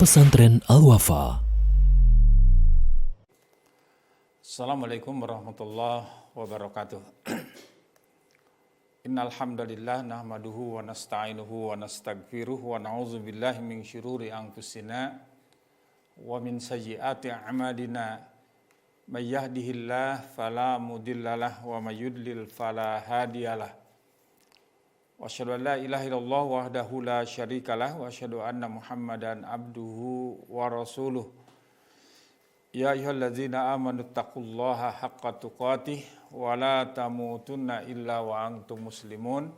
Pesantren Al-Wafa. Assalamualaikum warahmatullahi wabarakatuh. Innal hamdalillah nahmaduhu wa nasta'inuhu wa nastaghfiruh wa na'udzu billahi min syururi anfusina wa min sayyiati a'malina. May yahdihillahu fala mudhillalah wa may yudlil fala hadiyalah. Wa asyhadu an la ilaha illallah wahdahu la syarikalah wa asyhadu anna Muhammadan abduhu wa rasuluh. Ya ayyuhalladzina amanu taqullaha haqqa tuqatih wa la tamutunna illa wa antum muslimun.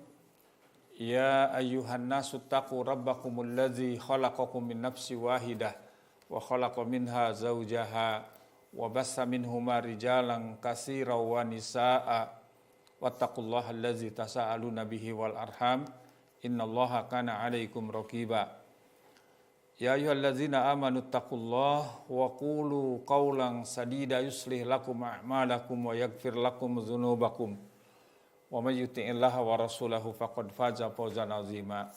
Ya ayyuhan nasu taqu rabbakumul ladzi khalaqakum min nafsin wahidah wa khalaqa minha zawjaha wa bassa minhuma rijalan katsiran wa nisaa'a wattaqullaha allazi tasaaluna bihi wal arham innallaha kana 'alaikum raqiba. Ya ayyuhallazina amanu taqullaha wa qulu qawlan sadida yuslih lakum a'malakum wa yaghfir lakum dzunubakum wa may yuti'illaha wa rasulahu faqad faza fawzan 'azima.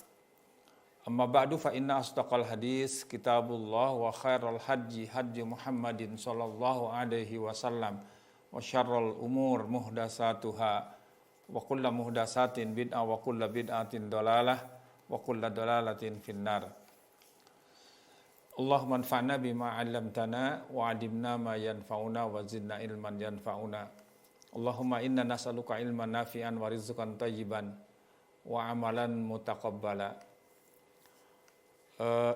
Amma ba'du fa inna asdaqal hadis kitabullah wa khairal hadyi hadyi Muhammadin sallallahu alaihi wasallam wa syarrul umur muhdatsatuha wa kullu muhdatsatin bid'ah wa kullu bid'atin dhalalah wa kullu dhalalatin finnar. Allahumma anfa'na bima 'allamtana wa 'allimna ma yanfa'una wa zidna ilman yanfa'una. Allahumma inna nas'aluka ilman nafi'an wa rizqan thayyiban wa amalan mutaqabbala.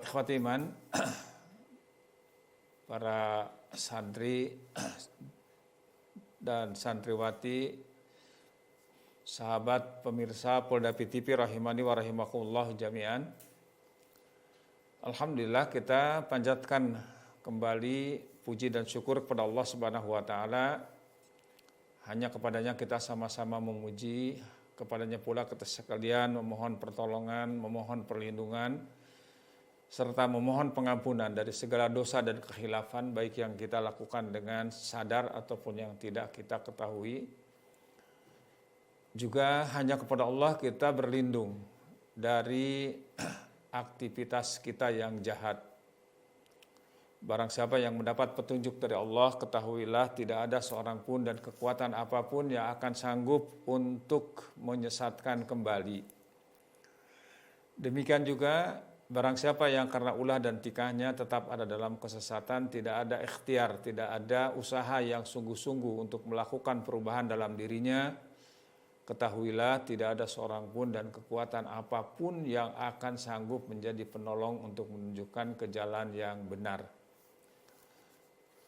Ikhwati iman, para santri dan santriwati, sahabat pemirsa Polda PTV rahimani wa rahimakumullah jami'an. Alhamdulillah, kita panjatkan kembali puji dan syukur kepada Allah Subhanahu wa taala. Hanya kepadanya kita sama-sama memuji, kepadanya pula kita sekalian memohon pertolongan, memohon perlindungan, serta memohon pengampunan dari segala dosa dan kekhilafan, baik yang kita lakukan dengan sadar ataupun yang tidak kita ketahui. Juga hanya kepada Allah kita berlindung dari aktivitas kita yang jahat. Barang siapa yang mendapat petunjuk dari Allah, ketahuilah tidak ada seorang pun dan kekuatan apapun yang akan sanggup untuk menyesatkan kembali. Demikian juga barang siapa yang karena ulah dan tikahnya tetap ada dalam kesesatan, tidak ada ikhtiar, tidak ada usaha yang sungguh-sungguh untuk melakukan perubahan dalam dirinya, ketahuilah tidak ada seorang pun dan kekuatan apapun yang akan sanggup menjadi penolong untuk menunjukkan ke jalan yang benar.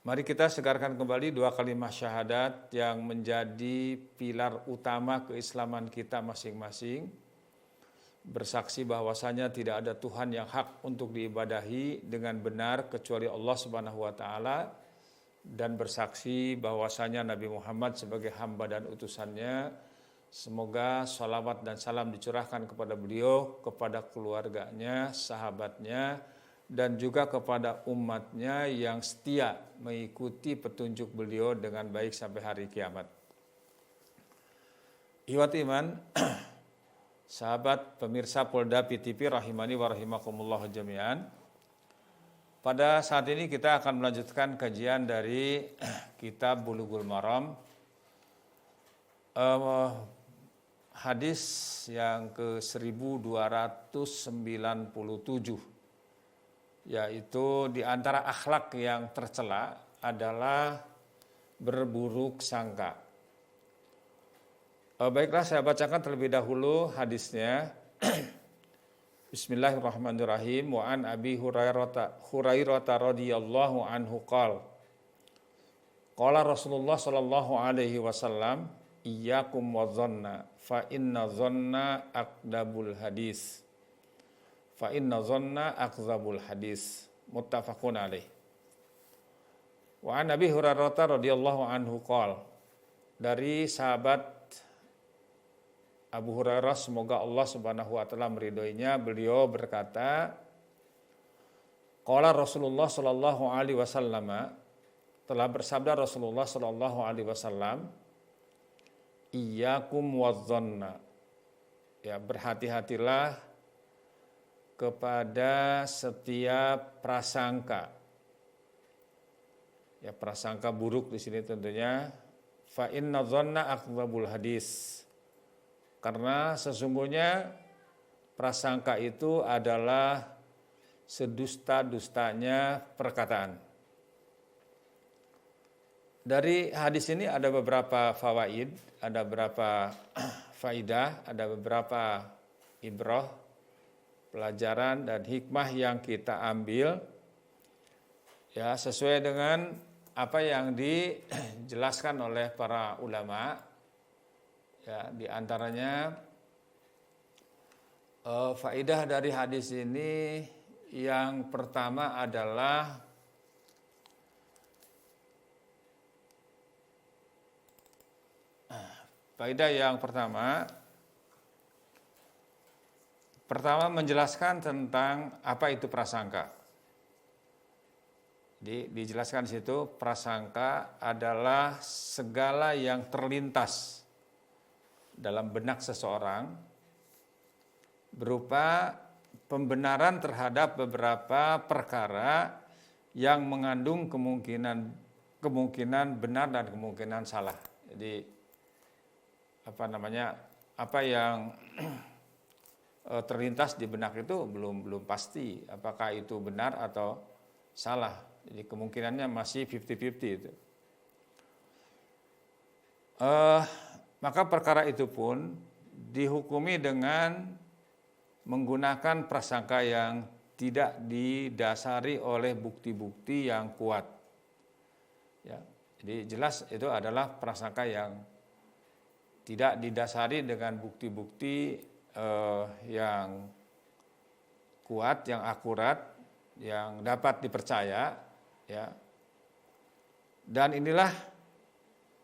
Mari kita segarkan kembali dua kalimat syahadat yang menjadi pilar utama keislaman kita masing-masing. Bersaksi bahwasanya tidak ada Tuhan yang hak untuk diibadahi dengan benar kecuali Allah Subhanahu wa taala, dan bersaksi bahwasanya Nabi Muhammad sebagai hamba dan utusannya. Semoga salawat dan salam dicurahkan kepada beliau, kepada keluarganya, sahabatnya, dan juga kepada umatnya yang setia mengikuti petunjuk beliau dengan baik sampai hari kiamat. Ikhwati iman, sahabat pemirsa Polda PTV rahimani wa rahimakumullah jami'an. Pada saat ini kita akan melanjutkan kajian dari kitab Bulughul Maram. Hadis yang ke-1297, yaitu di antara akhlak yang tercela adalah berburuk sangka. Baiklah, saya bacakan terlebih dahulu hadisnya. Bismillahirrahmanirrahim. Wa an Abi Hurairah radhiyallahu anhu qala Rasulullah sallallahu alaihi wasallam, iyyakum wadh-dhanna fa inna dhanna aqdabul hadis. Fa inna dhanna aqdzabul hadis. Muttafaqun alaih. Wa an Abi Hurairah radhiyallahu anhu qala, dari sahabat Abu Hurairah, semoga Allah Subhanahu wa taala meridhoinya, beliau berkata, qala Rasulullah sallallahu alaihi wasallam, telah bersabda Rasulullah sallallahu alaihi wasallam, iyyakum wadh-dhanna, ya berhati-hatilah kepada setiap prasangka. Ya, prasangka buruk di sini tentunya fa inna dzanna akdzabul hadis. Karena sesungguhnya prasangka itu adalah sedusta-dustanya perkataan. Dari hadis ini ada beberapa fawaid, ada beberapa faidah, ada beberapa ibrah, pelajaran dan hikmah yang kita ambil ya sesuai dengan apa yang dijelaskan oleh para ulama. Ya, di antaranya faidah dari hadis ini yang pertama adalah faidah yang pertama menjelaskan tentang apa itu prasangka. Dijelaskan di situ prasangka adalah segala yang terlintas dalam benak seseorang berupa pembenaran terhadap beberapa perkara yang mengandung kemungkinan benar dan kemungkinan salah. Jadi apa yang terlintas di benak itu belum pasti apakah itu benar atau salah. Jadi kemungkinannya masih 50-50 itu. Maka perkara itu pun dihukumi dengan menggunakan prasangka yang tidak didasari oleh bukti-bukti yang kuat. Ya, jadi jelas itu adalah prasangka yang tidak didasari dengan bukti-bukti yang kuat, yang akurat, yang dapat dipercaya. Ya. Dan inilah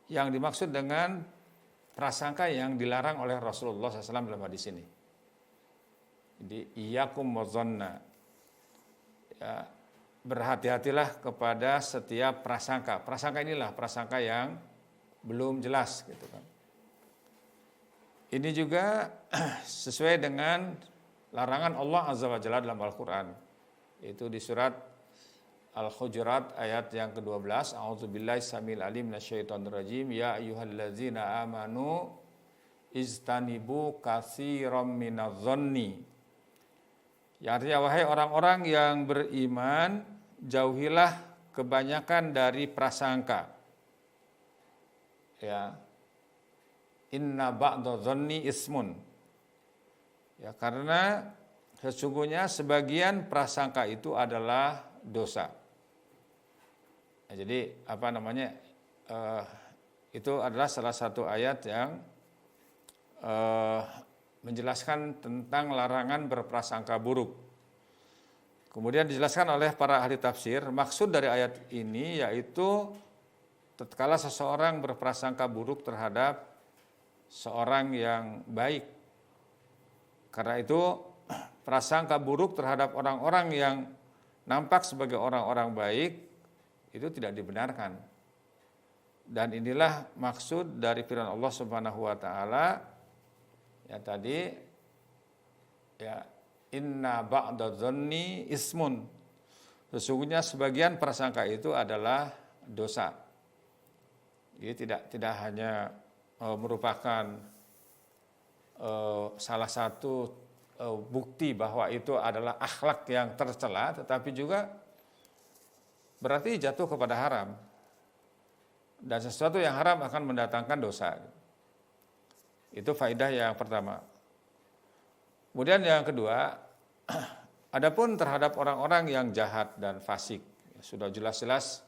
yang dimaksud dengan prasangka yang dilarang oleh Rasulullah SAW dalam hadis ini. Jadi iyyakum wadzanna. Ya, berhati-hatilah kepada setiap prasangka. Prasangka inilah prasangka yang belum jelas gitu kan. Ini juga sesuai dengan larangan Allah Azza wa Jalla dalam Al-Qur'an. Itu di surat Al-Hujurat ayat yang ke-12. A'udzubillahi samil alim minasyaitonir rajim. Ya ayyuhallazina amanu ijtanibu katsiran minadh-dhanni. Ya, artinya wahai orang-orang yang beriman, jauhilah kebanyakan dari prasangka. Ya. Inna ba'dadh-dhanni ismun. Ya, karena sesungguhnya sebagian prasangka itu adalah dosa. Ya, jadi itu adalah salah satu ayat yang menjelaskan tentang larangan berprasangka buruk. Kemudian dijelaskan oleh para ahli tafsir, maksud dari ayat ini yaitu tatkala seseorang berprasangka buruk terhadap seorang yang baik. Karena itu prasangka buruk terhadap orang-orang yang nampak sebagai orang-orang baik itu tidak dibenarkan. Dan inilah maksud dari firman Allah Subhanahu wa taala ya tadi ya inna ba'dadh-dhanni ismun. Sesungguhnya sebagian prasangka itu adalah dosa. Jadi tidak hanya merupakan salah satu bukti bahwa itu adalah akhlak yang tercela, tetapi juga berarti jatuh kepada haram. Dan sesuatu yang haram akan mendatangkan dosa. Itu faedah yang pertama. Kemudian yang kedua, adapun terhadap orang-orang yang jahat dan fasik, sudah jelas-jelas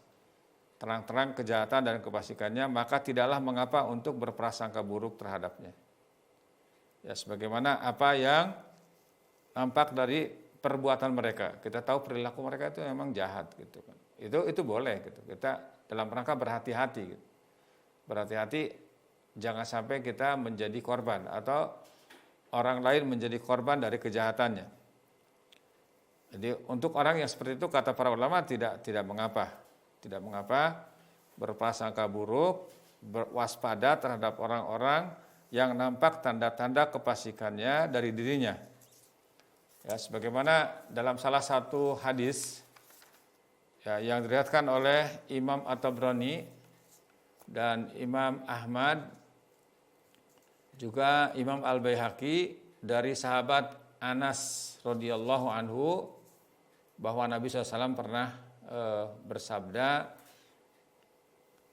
terang-terang kejahatan dan kefasikannya, maka tidaklah mengapa untuk berprasangka buruk terhadapnya. Ya, sebagaimana apa yang nampak dari perbuatan mereka. Kita tahu perilaku mereka itu memang jahat gitu kan. Itu boleh gitu. Kita dalam rangka berhati-hati gitu. Berhati-hati jangan sampai kita menjadi korban atau orang lain menjadi korban dari kejahatannya. Jadi untuk orang yang seperti itu kata para ulama tidak mengapa. Tidak mengapa berprasangka buruk, berwaspada terhadap orang-orang yang nampak tanda-tanda kefasikannya dari dirinya. Ya, sebagaimana dalam salah satu hadis ya, yang diriwayatkan oleh Imam At-Tabrani dan Imam Ahmad, juga Imam Al-Baihaqi dari sahabat Anas radhiyallahu anhu, bahwa Nabi SAW pernah bersabda,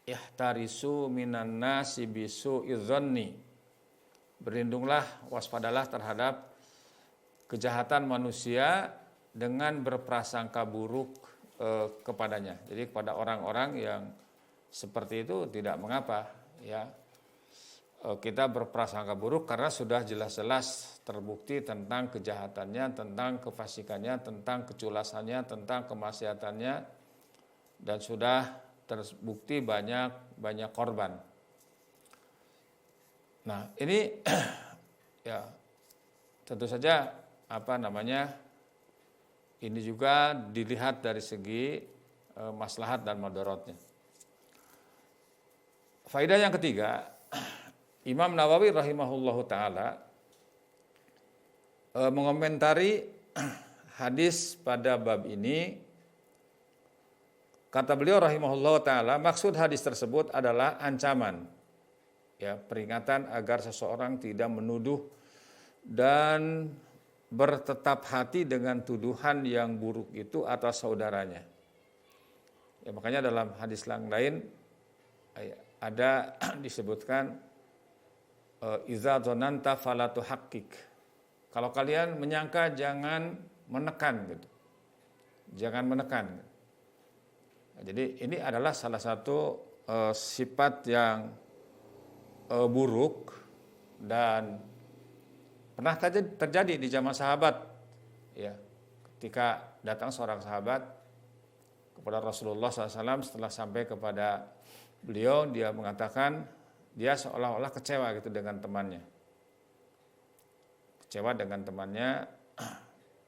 ihtarisu minan nasi bisu'i dzanni, berlindunglah, waspadalah terhadap kejahatan manusia dengan berprasangka buruk kepadanya. Jadi kepada orang-orang yang seperti itu tidak mengapa ya kita berprasangka buruk, karena sudah jelas-jelas terbukti tentang kejahatannya, tentang kefasikannya, tentang keculasannya, tentang kemaksiatannya, dan sudah terbukti banyak korban. Nah, ini ya tentu saja ini juga dilihat dari segi maslahat dan mudaratnya. Faedah yang ketiga, Imam Nawawi rahimahullahu taala mengomentari hadis pada bab ini. Kata beliau rahimahullahu taala, maksud hadis tersebut adalah ancaman, ya, peringatan agar seseorang tidak menuduh dan bertetap hati dengan tuduhan yang buruk itu atas saudaranya. Ya, makanya dalam hadis yang lain ada disebutkan iza dzananta fala tuhaqqiq. Kalau kalian menyangka jangan menekan gitu. Jangan menekan. Nah, jadi ini adalah salah satu sifat yang buruk dan pernah terjadi di zaman sahabat, ya, ketika datang seorang sahabat kepada Rasulullah SAW, setelah sampai kepada beliau, dia mengatakan dia seolah-olah kecewa gitu dengan temannya,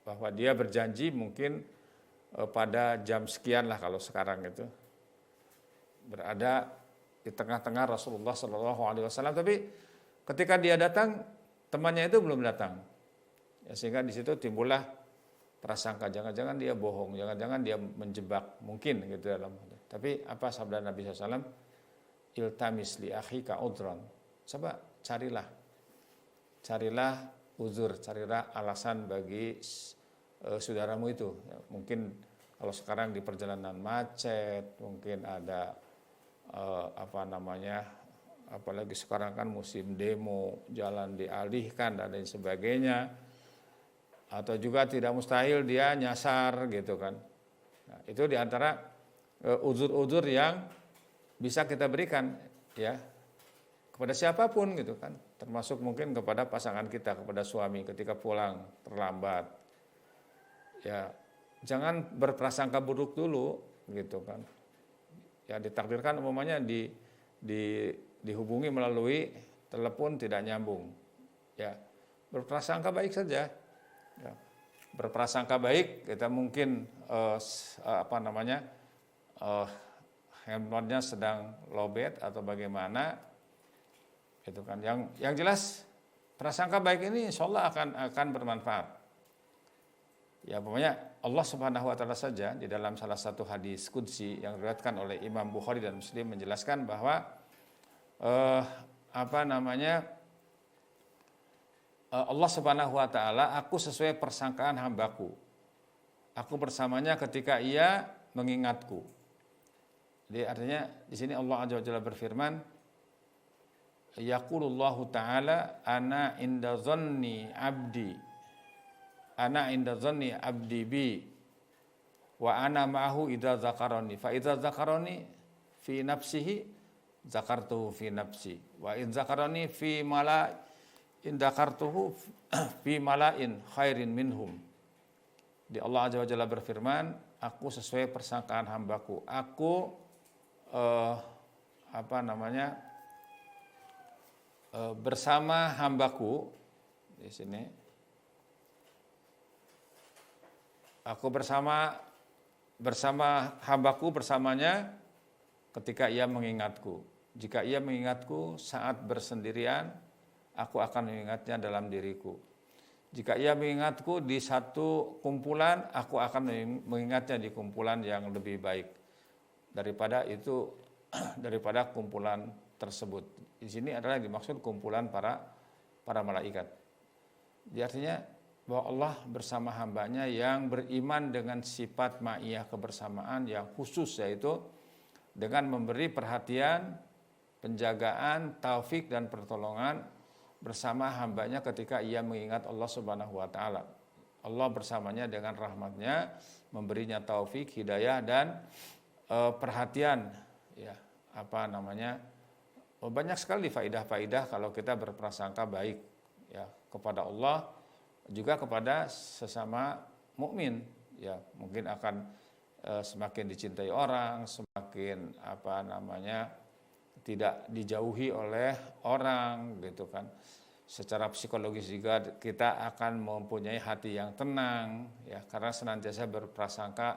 bahwa dia berjanji mungkin pada jam sekian lah kalau sekarang itu berada di tengah-tengah Rasulullah SAW, tapi ketika dia datang temannya itu belum datang, ya, sehingga di situ timbullah prasangka, jangan-jangan dia bohong, jangan-jangan dia menjebak, mungkin gitu dalam. Tapi apa sabda Nabi SAW? Iltamis li akhika udron. Coba carilah uzur, carilah alasan bagi saudaramu itu. Ya, mungkin kalau sekarang di perjalanan macet, mungkin ada apalagi sekarang kan musim demo, jalan dialihkan dan lain sebagainya, atau juga tidak mustahil dia nyasar gitu kan. Nah, itu diantara uzur-uzur yang bisa kita berikan ya kepada siapapun gitu kan, termasuk mungkin kepada pasangan kita, kepada suami ketika pulang terlambat. Ya, jangan berprasangka buruk dulu gitu kan. Ya, ditakdirkan umpamanya dihubungi melalui telepon tidak nyambung, ya, berprasangka baik saja, ya. Berprasangka baik, kita mungkin handphonenya sedang lowbat atau bagaimana itu kan, yang jelas prasangka baik ini insya Allah akan bermanfaat. Ya, pokoknya Allah Subhanahu wa taala saja di dalam salah satu hadis qudsi yang diriwayatkan oleh Imam Bukhari dan Muslim menjelaskan bahwa Allah Subhanahu wa taala, aku sesuai persangkaan hambaku. Aku bersamanya ketika ia mengingatku. Jadi artinya di sini Allah Azza wa Jalla berfirman, yaqulullahu ta'ala ana inda dhanni abdi bi wa ana ma'ahu idza dzakarani fa idza dzakarani fi nafsihi dzakartuhu fi nafsi wa in dzakarani fi mala'in dzakartuhu fi mala'in khairin minhum. Di Allah Azza wa Jalla berfirman, aku sesuai persangkaan hambaku. Aku bersama hambaku di sini. Aku bersama hambaku bersamanya ketika ia mengingatku. Jika ia mengingatku saat bersendirian, aku akan mengingatnya dalam diriku. Jika ia mengingatku di satu kumpulan, aku akan mengingatnya di kumpulan yang lebih baik daripada itu, daripada kumpulan tersebut. Di sini adalah dimaksud kumpulan para malaikat. Jadi artinya bahwa Allah bersama hambanya yang beriman dengan sifat ma'iyah kebersamaan yang khusus, yaitu dengan memberi perhatian, penjagaan, taufik dan pertolongan bersama hambanya ketika ia mengingat Allah Subhanahu wa taala. Allah bersamanya dengan rahmatnya, memberinya taufik, hidayah dan perhatian, ya, banyak sekali faidah-faidah kalau kita berprasangka baik, ya, kepada Allah, juga kepada sesama mukmin, ya, mungkin akan semakin dicintai orang, semakin tidak dijauhi oleh orang, gitu kan. Secara psikologis juga kita akan mempunyai hati yang tenang, ya, karena senantiasa berprasangka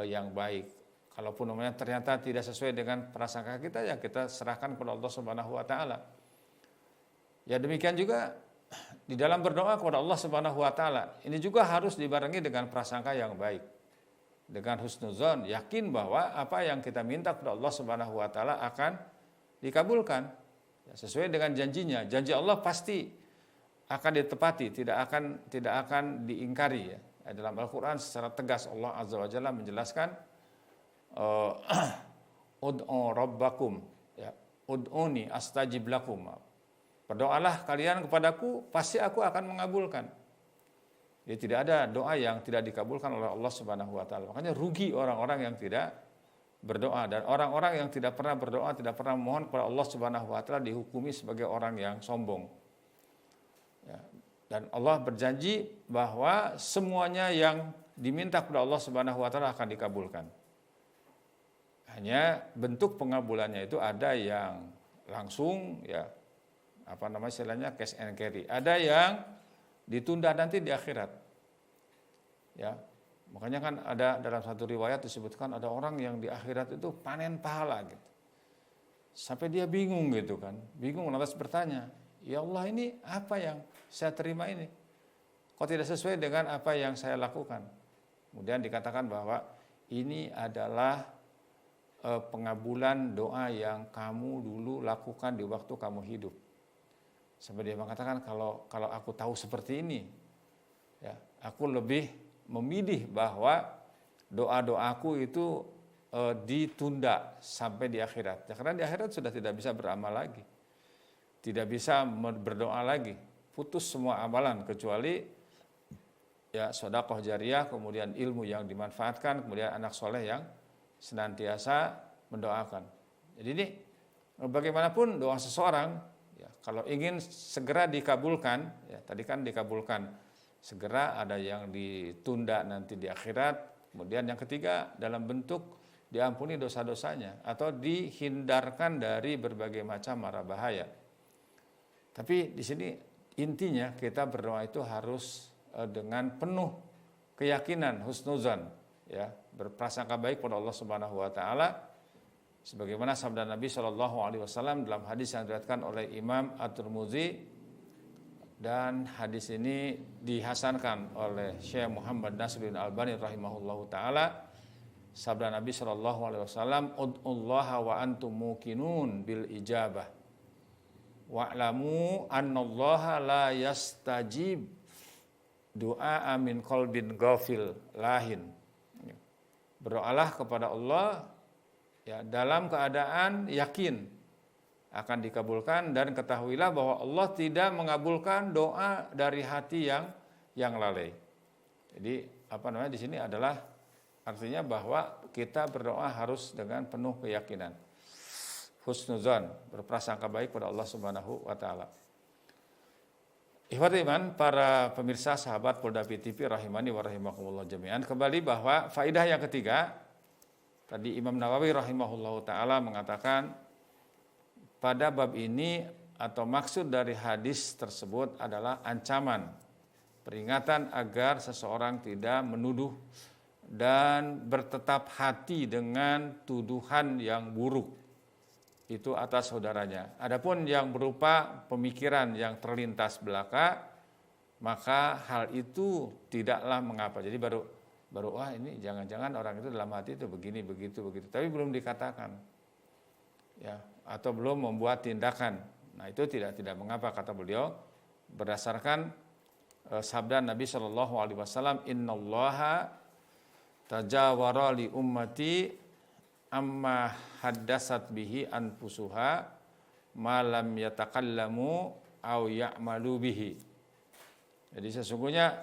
yang baik. Kalaupun ternyata tidak sesuai dengan prasangka kita, ya kita serahkan kepada Allah Subhanahu wa taala. Ya, demikian juga di dalam berdoa kepada Allah Subhanahu wa taala, ini juga harus dibarengi dengan prasangka yang baik. Dengan husnuzon, yakin bahwa apa yang kita minta kepada Allah Subhanahu wa taala akan dikabulkan, ya, sesuai dengan janjinya. Janji Allah pasti akan ditepati, tidak akan diingkari, ya. Dalam Al-Qur'an secara tegas Allah Azza wa Jalla menjelaskan ud'u rabbakum, ya, ud'uni astajib lakum. Berdoalah kalian kepadaku, pasti aku akan mengabulkan. Jadi tidak ada doa yang tidak dikabulkan oleh Allah Subhanahu wa taala. Makanya rugi orang-orang yang tidak berdoa, dan orang-orang yang tidak pernah berdoa, tidak pernah mohon kepada Allah Subhanahu wa taala dihukumi sebagai orang yang sombong. Ya, dan Allah berjanji bahwa semuanya yang diminta kepada Allah Subhanahu wa taala akan dikabulkan. Hanya bentuk pengabulannya itu ada yang langsung, ya, istilahnya cash and carry. Ada yang ditunda nanti di akhirat. Ya. Makanya kan ada dalam satu riwayat disebutkan ada orang yang di akhirat itu panen pahala gitu. Sampai dia bingung gitu kan. Bingung lantas bertanya, "Ya Allah, ini apa yang saya terima ini? Kok tidak sesuai dengan apa yang saya lakukan?" Kemudian dikatakan bahwa ini adalah pengabulan doa yang kamu dulu lakukan di waktu kamu hidup. Sampai dia mengatakan, kalau aku tahu seperti ini, ya, aku lebih memilih bahwa doa-doaku itu ditunda sampai di akhirat. Ya, karena di akhirat sudah tidak bisa beramal lagi, tidak bisa berdoa lagi, putus semua amalan kecuali, ya, sedekah jariyah, kemudian ilmu yang dimanfaatkan, kemudian anak soleh yang senantiasa mendoakan. Jadi ini bagaimanapun doa seseorang, kalau ingin segera dikabulkan, ya tadi kan dikabulkan segera, ada yang ditunda nanti di akhirat. Kemudian yang ketiga dalam bentuk diampuni dosa-dosanya atau dihindarkan dari berbagai macam mara bahaya. Tapi di sini intinya kita berdoa itu harus dengan penuh keyakinan, husnuzan, ya, berprasangka baik pada Allah Subhanahu wa taala. Sebagaimana sabda Nabi SAW dalam hadis yang diriwayatkan oleh Imam At-Tirmidzi, dan hadis ini dihasankan oleh Syekh Muhammad Nasiruddin Albani rahimahullahu taala. Sabda Nabi SAW, "Ud'ullaha wa antum muqinun bil ijabah. Wa'lamu annallaha la yastajib du'a min qalbin ghafil lahin." Berdoalah kepada Allah, ya, dalam keadaan yakin akan dikabulkan, dan ketahuilah bahwa Allah tidak mengabulkan doa dari hati yang lalai. Jadi di sini adalah artinya bahwa kita berdoa harus dengan penuh keyakinan, husnuzan, berprasangka baik pada Allah Subhanahu wa taala. Ikhwatul iman, para pemirsa sahabat Polda PTV rahimani wa rahimakumullah jami'an, kembali bahwa faidah yang ketiga, tadi Imam Nawawi rahimahullahu ta'ala mengatakan pada bab ini atau maksud dari hadis tersebut adalah ancaman, peringatan agar seseorang tidak menuduh dan bertetap hati dengan tuduhan yang buruk itu atas saudaranya. Adapun yang berupa pemikiran yang terlintas belaka, maka hal itu tidaklah mengapa. Jadi baru wah ini jangan-jangan orang itu dalam hati itu begini begitu, tapi belum dikatakan, ya, atau belum membuat tindakan. Nah itu tidak mengapa, kata beliau, berdasarkan sabda Nabi Shallallahu Alaihi Wasallam, Innallaha tajawara li ummati amma haddasat bihi anfusuha malam yatakallamu au ya'malu bihi. Jadi sesungguhnya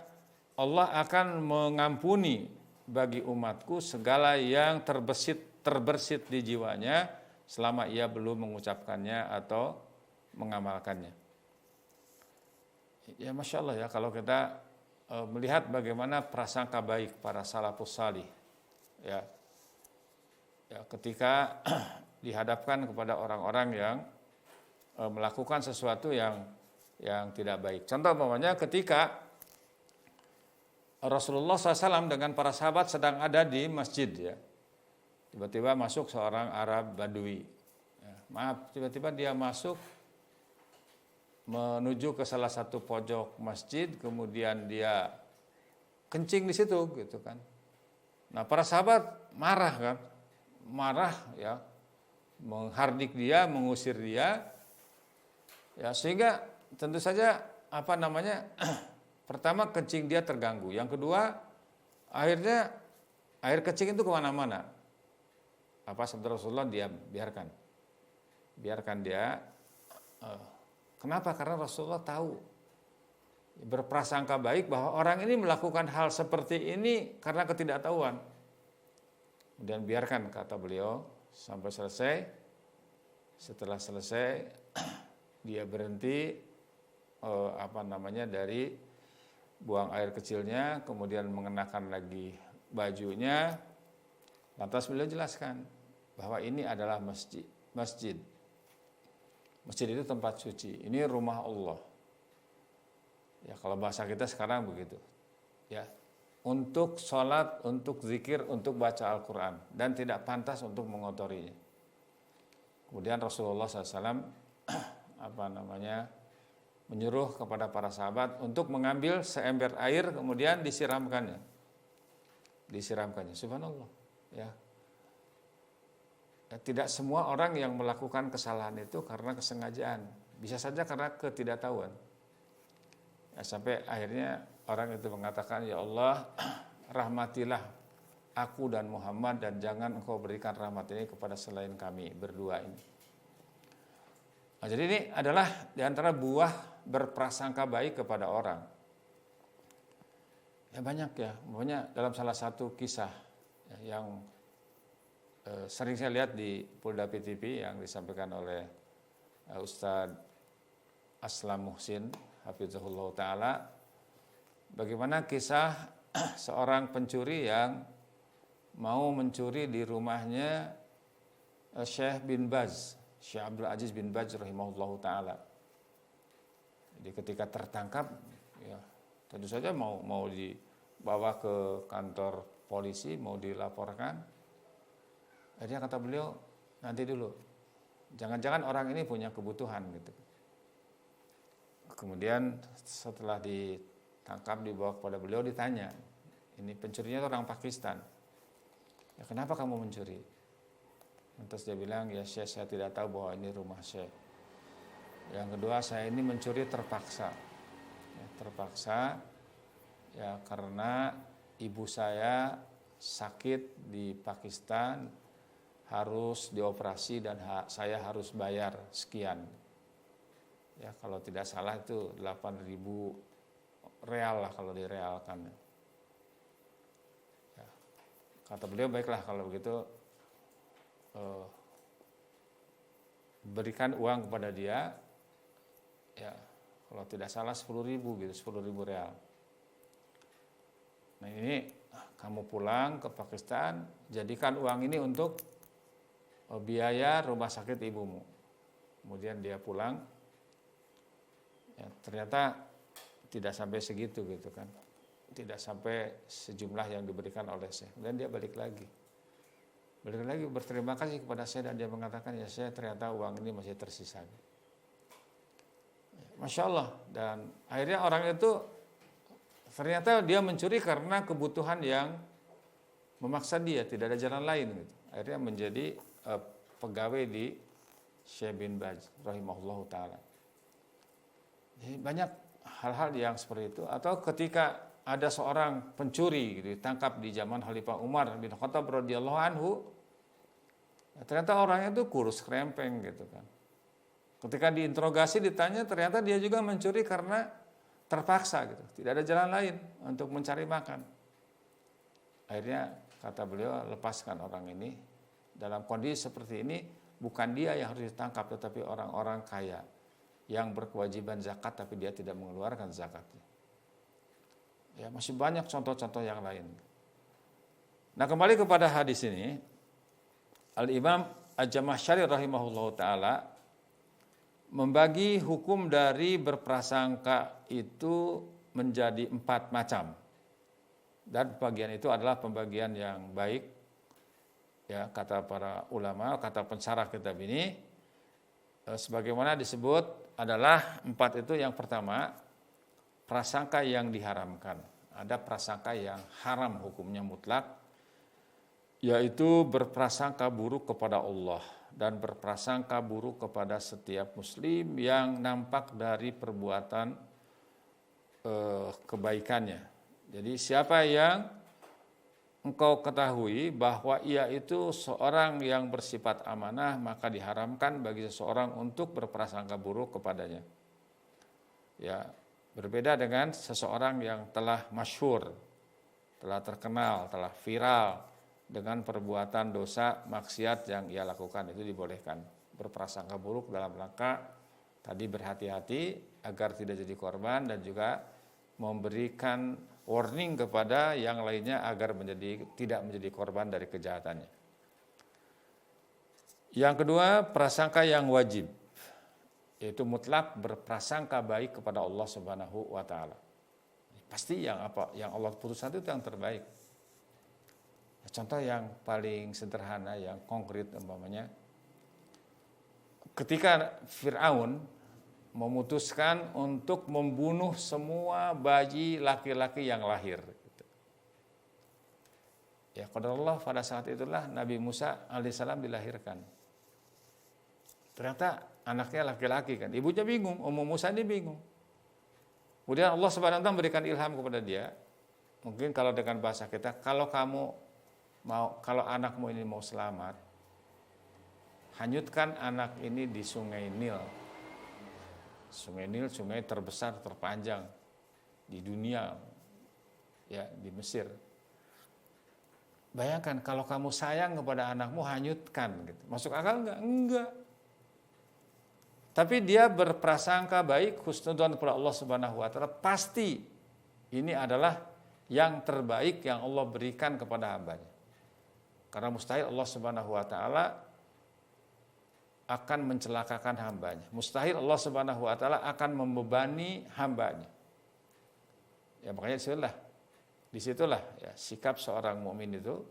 Allah akan mengampuni bagi umatku segala yang terbersit di jiwanya selama ia belum mengucapkannya atau mengamalkannya. Ya Masya Allah ya, kalau kita melihat bagaimana prasangka baik para salafus salih, ya ketika dihadapkan kepada orang-orang yang melakukan sesuatu yang tidak baik. Contoh umpamanya ketika Rasulullah SAW dengan para sahabat sedang ada di masjid, ya, tiba-tiba masuk seorang Arab Badui. Ya, tiba-tiba dia masuk menuju ke salah satu pojok masjid, kemudian dia kencing di situ, gitu kan. Nah, para sahabat marah ya, menghardik dia, mengusir dia, ya, sehingga tentu saja pertama kencing dia terganggu, yang kedua akhirnya air kencing itu kemana-mana. Sabda Rasulullah, dia biarkan dia. Kenapa? Karena Rasulullah tahu, berprasangka baik bahwa orang ini melakukan hal seperti ini karena ketidaktahuan. Kemudian biarkan, kata beliau, sampai selesai. Setelah selesai dia berhenti dari buang air kecilnya, kemudian mengenakan lagi bajunya. Lantas beliau jelaskan bahwa ini adalah masjid. Masjid itu tempat suci, ini rumah Allah. Ya, kalau bahasa kita sekarang begitu. Ya, untuk sholat, untuk zikir, untuk baca Al-Quran, dan tidak pantas untuk mengotorinya. Kemudian Rasulullah SAW menyuruh kepada para sahabat untuk mengambil seember air, kemudian disiramkannya. Subhanallah. Ya. Tidak semua orang yang melakukan kesalahan itu karena kesengajaan, bisa saja karena ketidaktahuan. Ya, sampai akhirnya orang itu mengatakan, ya Allah, rahmatilah aku dan Muhammad, dan jangan engkau berikan rahmat ini kepada selain kami berdua ini. Nah, jadi ini adalah diantara buah berprasangka baik kepada orang. Ya banyak ya, pokoknya dalam salah satu kisah yang sering saya lihat di Polda PTV yang disampaikan oleh Ustadz Aslam Muhsin Hafizahullah Ta'ala, bagaimana kisah seorang pencuri yang mau mencuri di rumahnya Syekh Abdul Aziz bin Baz rahimahullah ta'ala. Jadi ketika tertangkap, ya tentu saja mau dibawa ke kantor polisi, mau dilaporkan. Akhirnya kata beliau, nanti dulu, jangan-jangan orang ini punya kebutuhan gitu. Kemudian setelah ditangkap, dibawa kepada beliau, ditanya, ini pencurinya orang Pakistan. Ya, kenapa kamu mencuri? Lantas dia bilang, ya Syekh, saya tidak tahu bahwa ini rumah Syekh. Yang kedua, saya ini mencuri terpaksa. Ya, terpaksa ya karena ibu saya sakit di Pakistan, harus dioperasi dan saya harus bayar sekian. Ya, kalau tidak salah itu 8.000 real lah kalau direalkan. Ya. Kata beliau, baiklah kalau begitu berikan uang kepada dia. Ya, kalau tidak salah 10.000 gitu, 10.000 real. Nah ini kamu pulang ke Pakistan, jadikan uang ini untuk biaya rumah sakit ibumu. Kemudian dia pulang, ya, ternyata tidak sampai segitu gitu kan, tidak sampai sejumlah yang diberikan oleh Syekh. Dan dia balik lagi berterima kasih kepada Syekh, dan dia mengatakan, ya Syekh, ternyata uang ini masih tersisa. Masya Allah. Dan akhirnya orang itu Ternyata dia mencuri karena kebutuhan yang memaksa dia, tidak ada jalan lain gitu. Akhirnya menjadi pegawai di Syekh bin Baz rahimahullah taala. Jadi banyak hal-hal yang seperti itu. Atau ketika ada seorang pencuri gitu, ditangkap di zaman Khalifah Umar bin Khattab radhiyallahu anhu, ternyata orangnya itu kurus krempeng gitu kan. Ketika diinterogasi ditanya, ternyata dia juga mencuri karena terpaksa gitu, tidak ada jalan lain untuk mencari makan. Akhirnya kata beliau, lepaskan orang ini. Dalam kondisi seperti ini bukan dia yang harus ditangkap, tetapi orang-orang kaya yang berkewajiban zakat tapi dia tidak mengeluarkan zakatnya. Ya, masih banyak contoh-contoh yang lain. Nah, kembali kepada hadis ini, Al-Imam Al-Jamasyari rahimahullah ta'ala membagi hukum dari berprasangka itu menjadi 4 macam. Dan pembagian itu adalah pembagian yang baik. Ya, kata para ulama, kata pensyarah kitab ini, sebagaimana disebut adalah 4 itu. Yang pertama, prasangka yang diharamkan. Ada prasangka yang haram hukumnya mutlak, yaitu berprasangka buruk kepada Allah dan berprasangka buruk kepada setiap muslim yang nampak dari perbuatan kebaikannya. Jadi siapa yang engkau ketahui bahwa ia itu seorang yang bersifat amanah, maka diharamkan bagi seseorang untuk berprasangka buruk kepadanya. Ya, berbeda dengan seseorang yang telah masyhur, telah terkenal, telah viral dengan perbuatan dosa maksiat yang ia lakukan, itu dibolehkan berprasangka buruk dalam rangka tadi berhati-hati agar tidak jadi korban dan juga memberikan warning kepada yang lainnya agar tidak menjadi korban dari kejahatannya. Yang kedua, prasangka yang wajib, yaitu mutlak berprasangka baik kepada Allah Subhanahu wa taala. Pasti yang Allah putuskan itu yang terbaik. Contoh yang paling sederhana, yang konkret umpamanya, ketika Fir'aun memutuskan untuk membunuh semua bayi laki-laki yang lahir. Ya, qadarullah pada saat itulah Nabi Musa alaihissalam dilahirkan. Ternyata anaknya laki-laki kan, ibunya bingung, Ummu Musa ini bingung. Kemudian Allah Subhanahu wa taala memberikan ilham kepada dia. Mungkin kalau dengan bahasa kita, kalau anakmu ini mau selamat, hanyutkan anak ini di Sungai Nil. Sungai Nil, sungai terbesar, terpanjang di dunia, ya, di Mesir. Bayangkan kalau kamu sayang kepada anakmu, hanyutkan gitu. Masuk akal enggak? Enggak. Tapi dia berprasangka baik, husnudzon kepada Allah Subhanahu wa taala, pasti ini adalah yang terbaik yang Allah berikan kepada hambanya. Karena mustahil Allah Subhanahu wa taala akan mencelakakan hambanya. Mustahil Allah Subhanahu wa taala akan membebani hambanya. Ya, makanya disitulah ya, sikap seorang mukmin itu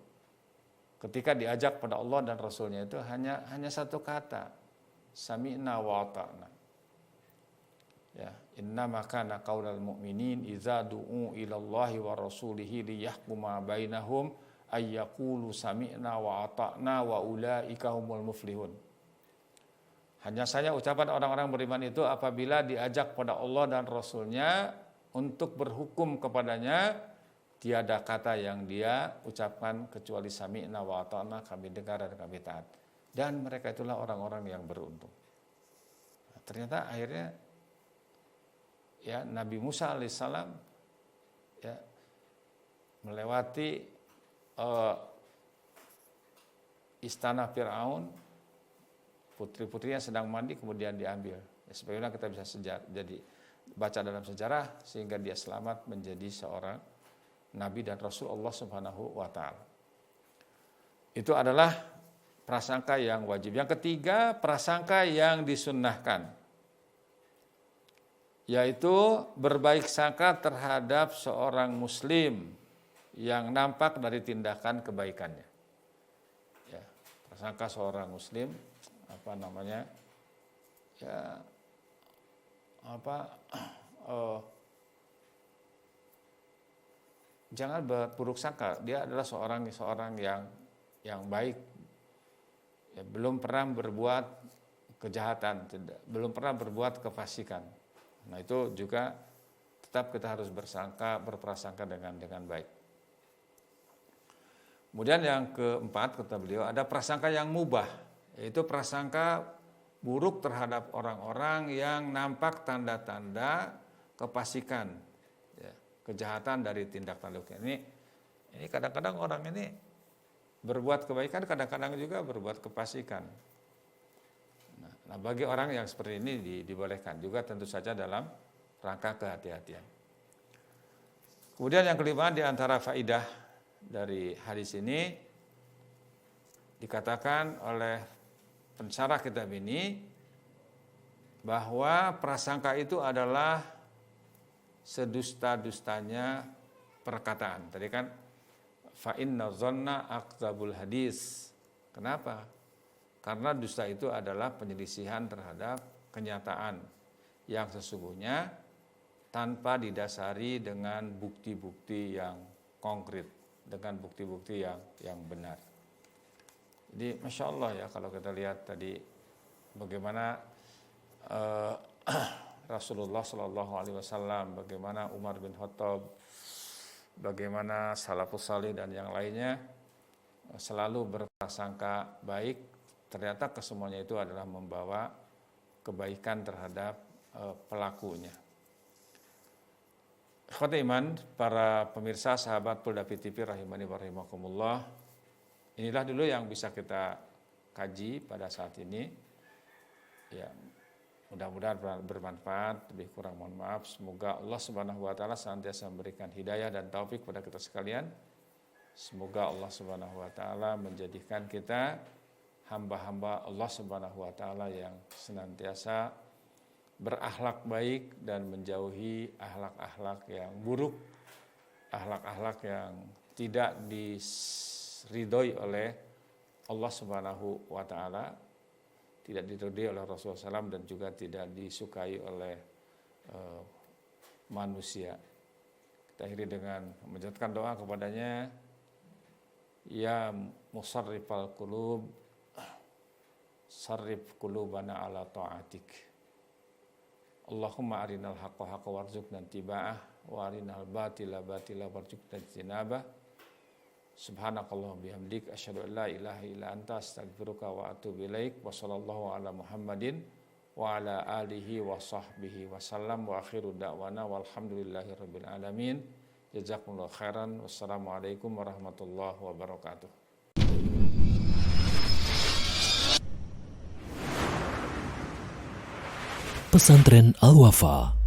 ketika diajak pada Allah dan Rasulnya itu hanya satu kata, sami'na wa ata'na. Ya, innama kana qaulal mu'minin idza du'u ila Allahi wa rasulihi liyahkuma bainahum ayyaqulu sami'na wa ata'na wa ulaika humul muflihun. Hanya saja ucapan orang-orang beriman itu apabila diajak pada Allah dan Rasulnya untuk berhukum kepadanya, tiada kata yang dia ucapkan kecuali sami'na wa ata'na, kami dengar dan kami taat. Dan mereka itulah orang-orang yang beruntung. Nah, ternyata akhirnya ya Nabi Musa alaihissalam ya melewati istana Fir'aun, putri-putrinya sedang mandi, kemudian diambil. Ya, sebagaimana kita bisa jadi baca dalam sejarah, sehingga dia selamat menjadi seorang nabi dan rasul Allah Subhanahu wa taala. Itu adalah prasangka yang wajib. Yang ketiga, prasangka yang disunnahkan, yaitu berbaik sangka terhadap seorang muslim yang nampak dari tindakan kebaikannya. Ya, prasangka seorang muslim jangan berburuk sangka. Dia adalah seorang yang baik, ya, belum pernah berbuat kejahatan, belum pernah berbuat kefasikan. Nah itu juga tetap kita harus berprasangka dengan baik. Kemudian yang keempat kata beliau, ada prasangka yang mubah, yaitu prasangka buruk terhadap orang-orang yang nampak tanda-tanda kefasikan, ya, kejahatan dari tindak tanduk. Ini kadang-kadang orang ini berbuat kebaikan, kadang-kadang juga berbuat kefasikan. Nah, bagi orang yang seperti ini dibolehkan juga tentu saja dalam rangka kehati-hatian. Kemudian yang kelima di antara faidah dari hadis ini dikatakan oleh pensyarah kitab ini bahwa prasangka itu adalah sedusta-dustanya perkataan. Tadi kan fa inna dhanna akdzabul hadis. Kenapa? Karena dusta itu adalah penyelisihan terhadap kenyataan yang sesungguhnya tanpa didasari dengan bukti-bukti yang konkret, dengan bukti-bukti yang benar. Jadi Masya Allah ya, kalau kita lihat tadi bagaimana Rasulullah SAW, bagaimana Umar bin Khattab, bagaimana salafus salih dan yang lainnya selalu berprasangka baik, ternyata kesemuanya itu adalah membawa kebaikan terhadap pelakunya. Ikhwati iman, para pemirsa sahabat Polda PTV rahimani wa rahimakumullah, inilah dulu yang bisa kita kaji pada saat ini. Ya, mudah-mudahan bermanfaat, lebih kurang mohon maaf. Semoga Allah Subhanahu wa taala senantiasa memberikan hidayah dan taufik kepada kita sekalian. Semoga Allah Subhanahu wa taala menjadikan kita hamba-hamba Allah Subhanahu wa taala yang senantiasa berakhlak baik dan menjauhi akhlak-akhlak yang buruk, akhlak-akhlak yang tidak diridhoi oleh Allah Subhanahu wa taala, tidak diridhoi oleh Rasulullah SAW dan juga tidak disukai oleh manusia. Kita akhiri dengan menjadikan doa kepadanya, ya musarrifal qulub, sarrif qulubana ala ta'atik. Allahumma arinal haqqa haqqa warzuqna ittiba'ah wa arinal batila batila warzuqna ijtinabah. Subhanakallahumma bihamdik asyhadu an la ilaha illa anta astaghfiruka wa atubu ilaik. Wa sallallahu ala Muhammadin wa ala alihi wa sahbihi wa sallam wa akhiru da'wana walhamdulillahi rabbil alamin. Jazakumullahu khairan. Wassalamualaikum warahmatullahi wabarakatuh. Pesantren Al-Wafa